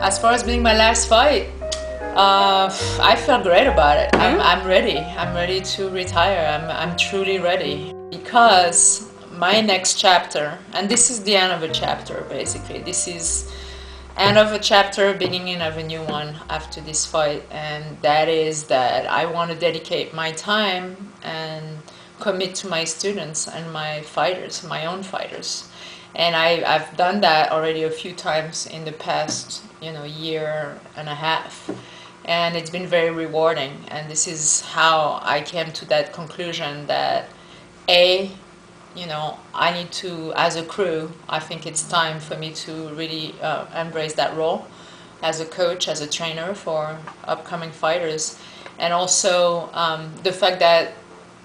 As far as being my last fight, I feel great about it. I'm ready. I'm ready to retire. I'm truly ready because my next chapter, and this is the end of a chapter basically. This is end of a chapter, beginning of a new one after this fight, and that is that I want to dedicate my time and commit to my students and my fighters, my own fighters. And I've done that already a few times in the past, year and a half. And it's been very rewarding. And this is how I came to that conclusion that I need to, as a crew, I think it's time for me to really embrace that role as a coach, as a trainer for upcoming fighters. And also the fact that,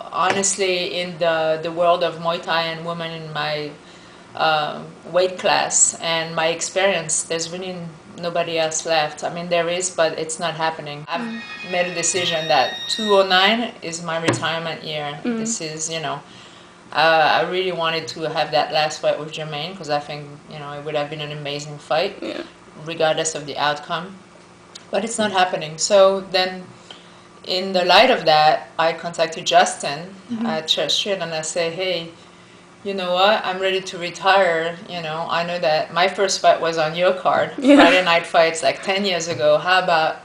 honestly, in the world of Muay Thai and women in my weight class and my experience, there's really nobody else left. I mean, there is, but it's not happening. I've made a decision that 2009 is my retirement year. This is, I really wanted to have that last fight with Jermaine because I think, it would have been an amazing fight, regardless of the outcome. But it's not happening. So then, in the light of that, I contacted Justin at Church Street and I say, hey, you know what, I'm ready to retire. I know that my first fight was on your card, Friday Night Fights, like 10 years ago. How about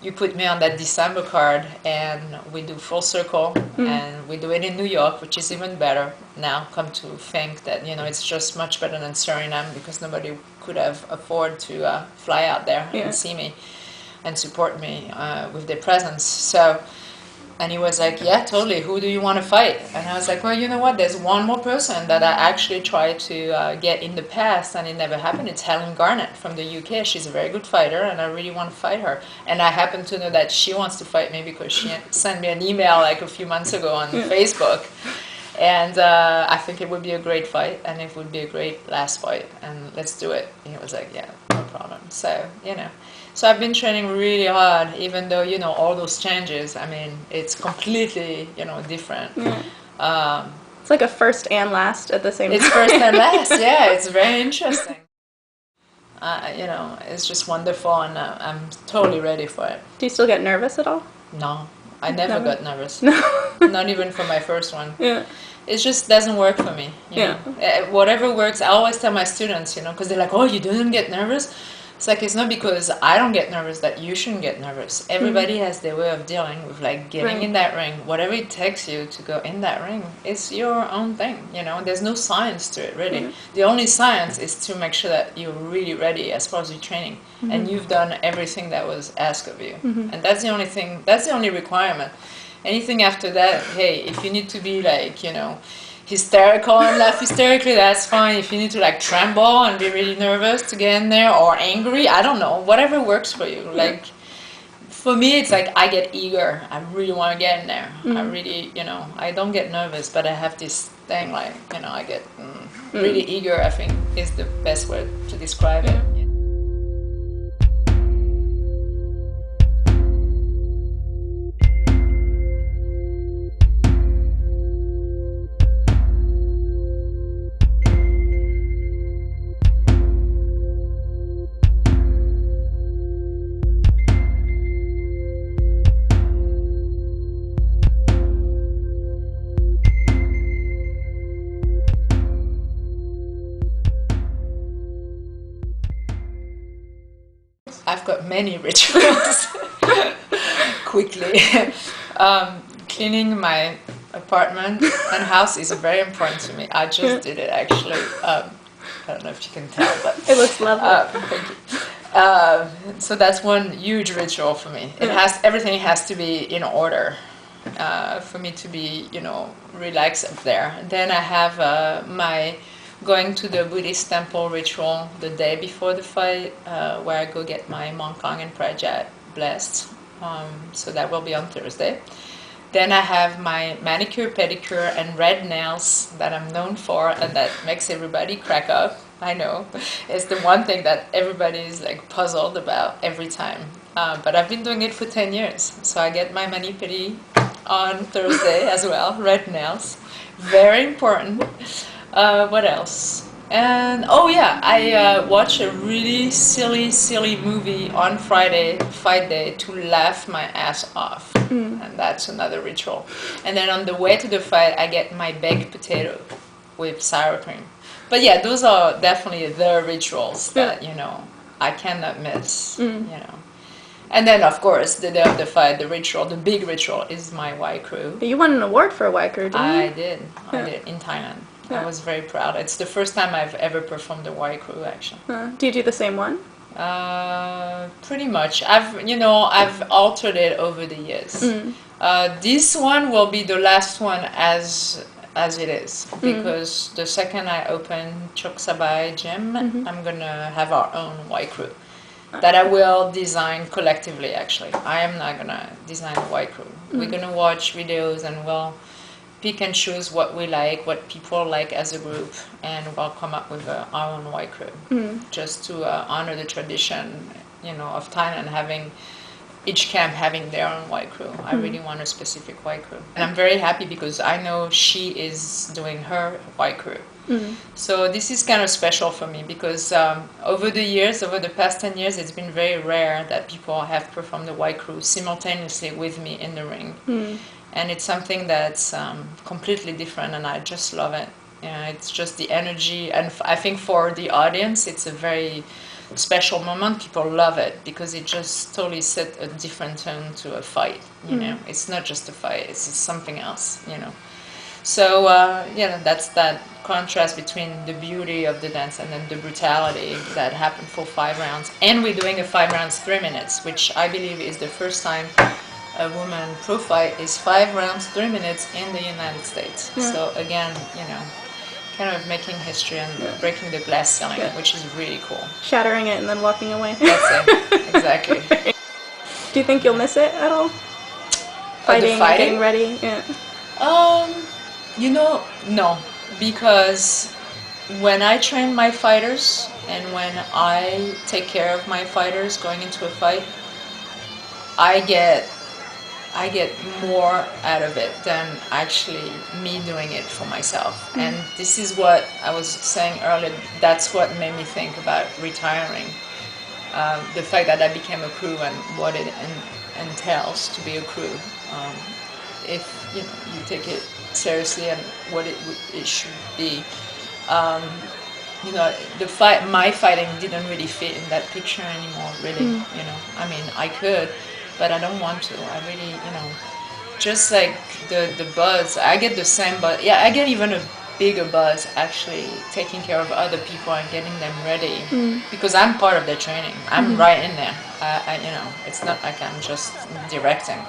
you put me on that December card and we do full circle and we do it in New York, which is even better now, come to think that, it's just much better than Suriname because nobody could have afforded to fly out there and see me and support me with their presence. So, and he was like, yeah, totally, who do you want to fight? And I was like, well, you know what, there's one more person that I actually tried to get in the past and it never happened. It's Helen Garnett from the UK. She's a very good fighter and I really want to fight her. And I happen to know that she wants to fight me because she sent me an email like a few months ago on Facebook. And I think it would be a great fight and it would be a great last fight and let's do it. And he was like, yeah, no problem. So, So I've been training really hard, even though, all those changes, I mean, it's completely, different. It's like a first and last at the same time. It's first and last, yeah, it's very interesting. It's just wonderful and I'm totally ready for it. Do you still get nervous at all? No, I never got nervous. No. Not even for my first one. It just doesn't work for me. Whatever works, I always tell my students, because they're like, oh, you didn't get nervous? It's like, it's not because I don't get nervous that you shouldn't get nervous. Everybody has their way of dealing with like getting in that ring. Whatever it takes you to go in that ring, it's your own thing, There's no science to it, really. The only science is to make sure that you're really ready as far as your training. And you've done everything that was asked of you. And that's the only thing, that's the only requirement. Anything after that, hey, if you need to be like, hysterical and laugh hysterically, that's fine. If you need to like tremble and be really nervous to get in there or angry, I don't know, whatever works for you. Like for me, it's like I get eager. I really want to get in there. I really, I don't get nervous, but I have this thing like, I get really eager, I think is the best word to describe it. I've got many rituals. Quickly. Cleaning my apartment and house is very important to me. I just did it actually. I don't know if you can tell, but it looks lovely. Thank you. So that's one huge ritual for me. Everything has to be in order for me to be, relaxed up there. And then I have my going to the Buddhist temple ritual the day before the fight, where I go get my Mongkong and Prajat blessed. So that will be on Thursday. Then I have my manicure, pedicure, and red nails that I'm known for, and that makes everybody crack up. I know. It's the one thing that everybody is like puzzled about every time. But I've been doing it for 10 years. So I get my mani-pedi on Thursday as well, red nails. Very important. What else? And oh yeah, I watched a really silly movie on Friday, fight day, to laugh my ass off. And that's another ritual. And then on the way to the fight, I get my baked potato with sour cream. But yeah, those are definitely the rituals that, you know, I cannot miss, you know. And then, of course, the day of the fight, the ritual, the big ritual is my Y crew. You won an award for a Y crew, didn't you? I did in Thailand. I was very proud. It's the first time I've ever performed the Y crew, actually. Do you do the same one? Pretty much. I've altered it over the years. This one will be the last one as it is, because the second I open Chok Sabai Gym, I'm gonna have our own Y crew that I will design collectively. Actually, I am not gonna design the Y crew. We're gonna watch videos and we'll pick and choose what we like, what people like as a group, and we'll come up with our own Y crew, just to honor the tradition, you know, of Thailand having each camp having their own Y crew. I really want a specific Y crew, and I'm very happy because I know she is doing her Y crew. So this is kind of special for me because over the past 10 years, it's been very rare that people have performed the Y crew simultaneously with me in the ring. And it's something that's completely different, and I just love it. You know, it's just the energy, and I think for the audience, it's a very special moment. People love it because it just totally set a different tone to a fight. You know, it's not just a fight; it's something else. You know, so that's that contrast between the beauty of the dance and then the brutality that happened for 5 rounds. And we're doing a 5 rounds 3 minutes, which I believe is the first time a woman pro fight is 5 rounds 3 minutes in the United States. So again, you know, kind of making history and breaking the glass ceiling, which is really cool. Shattering it and then walking away. That's it, exactly. Do you think you'll miss it at all? Fighting? Getting ready? Yeah. You know, no, because when I train my fighters and when I take care of my fighters going into a fight, I get more out of it than actually me doing it for myself. And this is what I was saying earlier. That's what made me think about retiring. The fact that I became a crew and what it entails to be a crew. If you know you take it seriously and what it should be. You know, my fighting didn't really fit in that picture anymore. Really, you know. I mean, I could. But I don't want to. I really, you know, just like the buzz, I get the same buzz. Yeah, I get even a bigger buzz actually taking care of other people and getting them ready because I'm part of their training. I'm right in there. You know, it's not like I'm just directing.